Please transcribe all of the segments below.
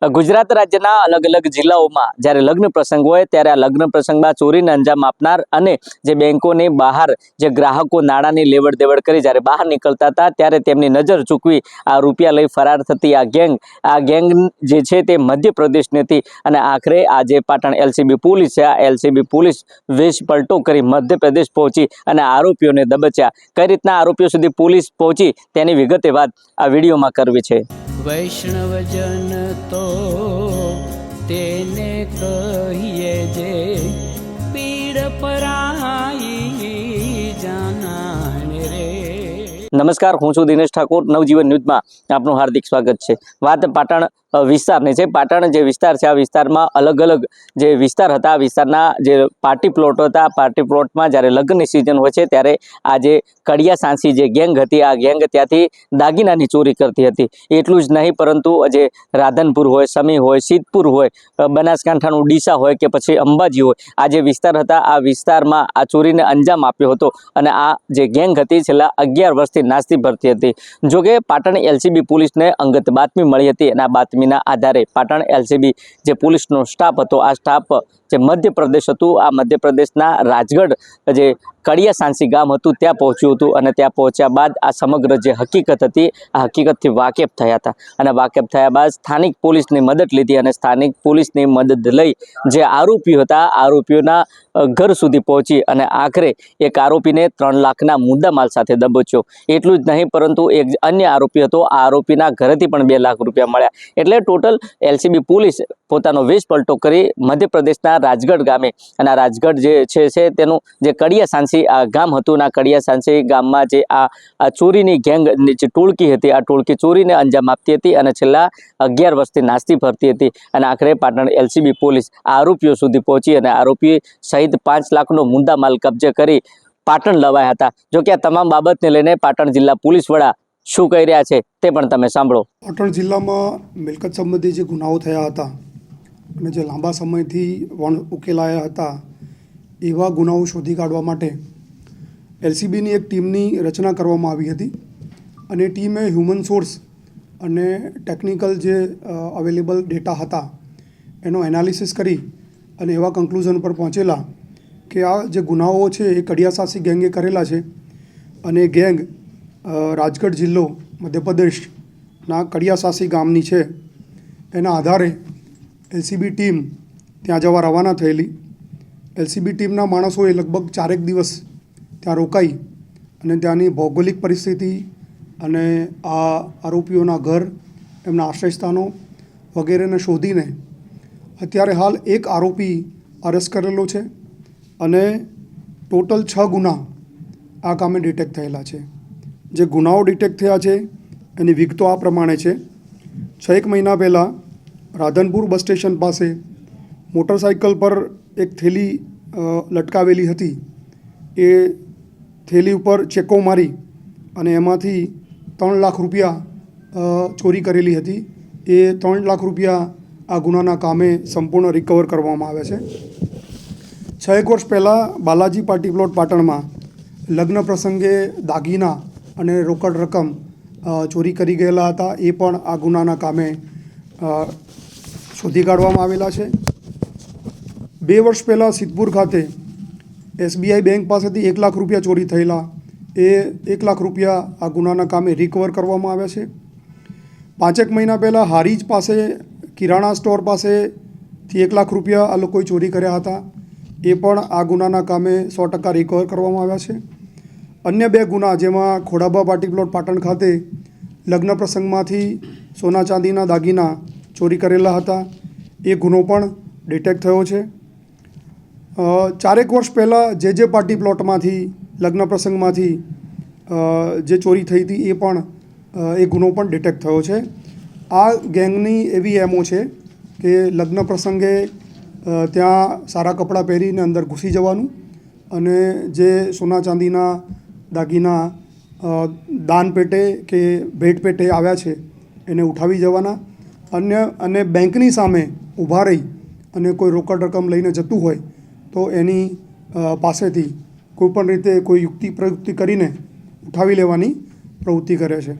ગુજરાત રાજ્યના અલગ અલગ જિલ્લાઓમાં જ્યારે લગ્ન પ્રસંગ હોય ત્યારે આ લગ્ન પ્રસંગમાં ચોરીને અંજામ આપનાર અને જે બેંકોની બહાર જે ગ્રાહકો નાણાંની લેવડ દેવડ કરી જ્યારે બહાર નીકળતા હતા ત્યારે તેમની નજર ચૂકવી આ રૂપિયા લઈ ફરાર થતી આ ગેંગ જે છે તે મધ્યપ્રદેશની હતી અને આખરે આજે પાટણ એલસીબી પોલીસ છે, આ એલસીબી પોલીસ વેશ પલટો કરી મધ્યપ્રદેશ પહોંચી અને આરોપીઓને દબચ્યા। કઈ રીતના આરોપીઓ સુધી પોલીસ પહોંચી તેની વિગતે વાત આ વિડીયોમાં કરવી છે। વૈષ્ણવજન તો તેને કહીએ જે પીડ પરાઈ જાનાને રે। નમસ્કાર, હું છું દિનેશ ઠાકોર। નવજીવન ન્યૂઝમાં આપનું હાર્દિક સ્વાગત છે। વાત પાટણ વિસ્તારની છે। પાટણ જે વિસ્તાર છે આ વિસ્તારમાં અલગ અલગ જે વિસ્તાર હતા, આ વિસ્તારના જે પાર્ટી પ્લોટ હતા, આ પાર્ટી પ્લોટમાં જ્યારે લગ્નની સિઝન હોય છે ત્યારે આ જે કડિયા સાંસી જે ગેંગ હતી, આ ગેંગ ત્યાંથી દાગીનાની ચોરી કરતી હતી। એટલું જ નહીં પરંતુ જે રાધનપુર હોય, સમી હોય, સિદ્ધપુર હોય, બનાસકાંઠાનું ડીસા હોય કે પછી અંબાજી હોય, આ જે વિસ્તાર હતા આ વિસ્તારમાં આ ચોરીને અંજામ આપ્યો હતો અને આ જે ગેંગ હતી છેલ્લા 11 વર્ષથી નાસ્તી ભરતી હતી। જોકે પાટણ એલસીબી પોલીસને અંગત બાતમી મળી હતી અને આ બાતમીના આધારે પાટણ એલસીબી જે પોલીસનો સ્ટાફ હતો, આ સ્ટાફ જે મધ્યપ્રદેશ હતું, આ મધ્યપ્રદેશના રાજગઢ જે કડિયા સાંસી ગામ હતું ત્યાં પહોંચ્યું હતું અને ત્યાં પહોંચ્યા બાદ આ સમગ્ર જે હકીકત હતી આ હકીકતથી વાકેફ થયા હતા અને વાકેફ થયા બાદ સ્થાનિક પોલીસની મદદ લીધી અને સ્થાનિક પોલીસની મદદ લઈ જે આરોપીઓ હતા આરોપીઓના ઘર સુધી પહોંચી અને આખરે એક આરોપીને 3 લાખના મુદ્દામાલ સાથે દબોચ્યો। એટલું જ નહીં પરંતુ એક અન્ય આરોપી હતો, આ આરોપીના ઘરેથી પણ 2 લાખ રૂપિયા મળ્યા। એટલે ટોટલ એલસીબી પોલીસ પોતાનો વેશ પલટો કરી મધ્યપ્રદેશના રાજગઢ ગામે અને આ રાજગઢ જે છે તેનું જે કડિયા સાંસી આ ગામ હતું, આ કડિયા સાંસી ગામમાં જે આ ચોરીની ગેંગ જે ટોળકી હતી આ ટોળકી ચોરીને અંજામ આપતી હતી અને છેલ્લા 11 વર્ષથી નાસ્તી ફરતી હતી અને આખરે પાટણ એલસીબી પોલીસ આરોપીઓ સુધી પહોંચી અને આરોપી સહિત 5 લાખનો મુદ્દામાલ કબજે કરી પાટણ લવાયા હતા। જો કે આ તમામ બાબતને લઈને પાટણ જિલ્લા પોલીસ વડા શું કહી રહ્યા છે તે પણ તમે સાંભળો। પાટણ જિલ્લામાં મિલકત સંબંધી જે ગુનાઓ થયા હતા અને જે લાંબા સમયથી ઉકેલાયા હતા એવા ગુનાઓ શોધી કાઢવા માટે એલસીબીની એક ટીમની રચના કરવામાં આવી હતી અને ટીમે હ્યુમન સોર્સ અને ટેકનિકલ જે અવેલેબલ ડેટા હતા એનો એનાલિસિસ કરી અને એવા કન્ક્લુઝન પર પહોંચેલા કે આ જે ગુનાઓ છે એ કડિયા સાંસી ગેંગે કરેલા છે અને એ ગેંગ રાજગઢ જિલ્લો મધ્યપ્રદેશના કડિયા સાંસી ગામની છે। એના આધારે એલસીબી ટીમ ત્યાં જવા રવાના થયેલી। એલસીબી ટીમના માણસોએ લગભગ 4 દિવસ ત્યાં રોકાઈ અને ત્યાંની ભૌગોલિક પરિસ્થિતિ અને આ આરોપીઓના ઘર, એમના આશ્રયસ્થાનો વગેરેને શોધીને અત્યારે હાલ એક આરોપી અરેસ્ટ કરેલો છે અને ટોટલ 6 ગુના આ કામે ડિટેક્ટ થયેલા છે। જે ગુનાઓ ડિટેક્ટ થયા છે એની વિગતો આ પ્રમાણે છે। 6 મહિના પહેલાં રાધનપુર બસ સ્ટેશન પાસે મોટરસાઇકલ પર એક થેલી લટકાવેલી હતી। એ થેલી ઉપર ચેકો મારી અને એમાંથી 3 લાખ રૂપિયા ચોરી કરેલી હતી। એ 3 લાખ રૂપિયા આ ગુનાના કામે સંપૂર્ણ રિકવર કરવામાં આવ્યા છે। 6 વર્ષ પહેલાં બાલાજી પાર્ટી પ્લોટ પાટણમાં લગ્ન પ્રસંગે દાગીના અને રોકડ રકમ ચોરી કરી ગયેલા હતા, એ પણ આ ગુનાના કામે શોધી કાઢવામાં આવેલા છે। 2 વર્ષ પહેલાં સિદ્ધપુર ખાતે એસબીઆઈ બેંક પાસેથી 1 લાખ રૂપિયા ચોરી થયેલા, એ 1 લાખ રૂપિયા આ ગુનાના કામે રિકવર કરવામાં આવ્યા છે। 5 મહિના પહેલાં હારીજ પાસે કિરાણા સ્ટોર પાસેથી 1 લાખ રૂપિયા આ લોકોએ ચોરી કર્યા હતા, એ પણ આ ગુનાના કામે 100% રિકવર કરવામાં આવ્યા છે। અન્ય 2 ગુના જેમાં ખોડાભા પાર્ટી પ્લોટ પાટણ ખાતે લગ્ન પ્રસંગમાંથી સોના ચાંદીના દાગીના ચોરી કરેલા હતા, એ ગુનો પણ ડિટેક્ટ થયો છે। 4 વર્ષ પહેલાં જે પાર્ટી પ્લોટમાંથી લગ્ન પ્રસંગમાંથી જે ચોરી થઈ હતી એ પણ એ ગુનો પણ ડિટેક્ટ થયો છે। આ ગેંગની એવી એમો છે કે લગ્ન પ્રસંગે ત્યાં સારા કપડાં પહેરીને અંદર ઘૂસી જવાનું અને જે સોના ચાંદીના દાગીના દાન પેટે કે ભેટ પેટે આવ્યા છે એને ઉઠાવી જવાના અને બેંકની સામે ઊભા રહી અને કોઈ રોકડ રકમ લઈને જતું હોય તો એની પાસેથી કોઈપણ રીતે કોઈ યુક્તિ પ્રયુક્તિ કરીને ઉઠાવી લેવાની પ્રવૃત્તિ કરે છે।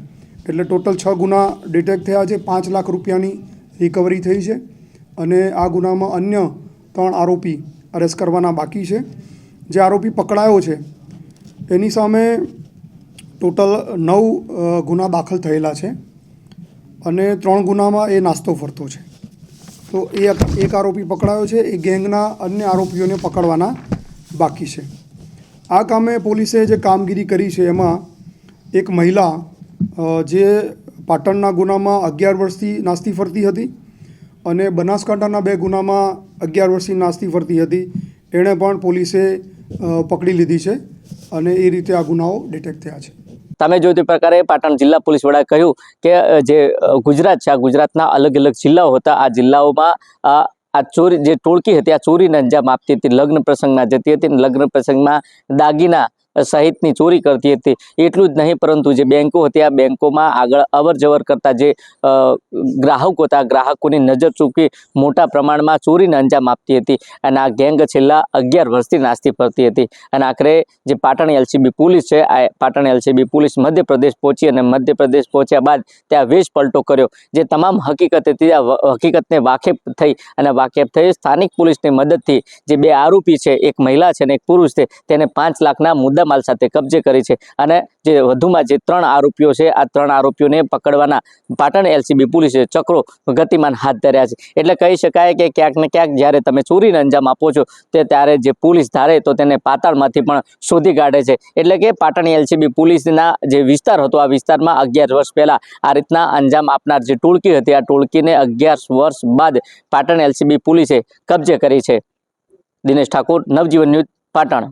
એટલે ટોટલ 6 ગુના ડિટેક્ટ થયા છે। 5 લાખ રૂપિયાની રિકવરી થઈ છે અને આ ગુનામાં અન્ય 3 આરોપી અરેસ્ટ કરવાના બાકી છે. જે આરોપી પકડાયો છે એની સામે ટોટલ 9 ગુના દાખલ થયેલા છે અને 3 ગુનામાં એ નાસ્તો ફરતો છે. તો એક આરોપી પકડાયો છે. એ ગેંગના અન્ય આરોપીઓને પકડવાના બાકી છે. આ કામે પોલીસે જે કામગીરી કરી છે એમાં એક મહિલા જે પાટણના ગુનામાં 11 વર્ષથી નાસ્તી ફરતી હતી અને બનાસકાંઠાના 2 ગુનામાં 11 વર્ષથી નાસ્તી ફરતી હતી, એણે પણ પોલીસે પકડી લીધી છે અને એ રીતે આ ગુનાઓ ડિટેક્ટ થયા છે. તમે જો તે પ્રકારે પાટણ જિલ્લા પોલીસ વડાએ કહ્યું કે જે ગુજરાત છે, આ ગુજરાતના અલગ અલગ જિલ્લાઓ હતા. આ જિલ્લાઓમાં આ ચોરી જે ટોળકી હતી આ ચોરીને અંજામ આપતી હતી, લગ્ન પ્રસંગમાં જતી હતી અને લગ્ન પ્રસંગમાં દાગીના સહિતની ચોરી કરતી હતી. એટલું જ નહીં પરંતુ જે બેન્કો હતી આ બેન્કોમાં આગળ અવર જવર કરતા જે ગ્રાહકો હતા, ગ્રાહકોની નજર ચૂકી મોટા પ્રમાણમાં ચોરીને અંજામ આપતી હતી અને આ ગેંગ છેલ્લા 11 વર્ષથી નાસ્તી ફરતી હતી. અને આખરે જે પાટણ એલસીબી પોલીસ છે, આ પાટણ એલસીબી પોલીસ મધ્યપ્રદેશ પહોંચી અને મધ્યપ્રદેશ પહોંચ્યા બાદ ત્યાં વેશ પલટો કર્યો. જે તમામ હકીકત હતી આ હકીકતને વાકેફ થઈ અને વાકેફ થઈ સ્થાનિક પોલીસની મદદથી જે 2 આરોપી છે, એક મહિલા છે અને એક પુરુષ છે, તેને 5 લાખના મુદ્દામાલ સાથે કબજે કરી છે. અને જે વધુમાં જે 3 આરોપીઓ છે આ 3 આરોપીઓને પકડવાના પાટણ એલસીબી પોલીસે ચક્રો ગતિમાન હાથ ધર્યા છે. એટલે કહી શકાય કે ક્યાંક ને ક્યાંક જ્યારે તમે ચોરીને અંજામ આપો છો ત્યારે જે પોલીસ ધારે તો તેને પાતાળમાંથી પણ શોધી કાઢે છે. એટલે કે પાટણ એલસીબી પોલીસના જે વિસ્તાર હતો આ વિસ્તારમાં 11 વર્ષ પહેલા આ રીતના અંજામ આપનાર જે ટોળકી હતી આ ટોળકીને 11 વર્ષ બાદ પાટણ એલસીબી પોલીસે કબજે કરી છે. દિનેશ ઠાકોર, નવજીવન ન્યૂઝ, પાટણ.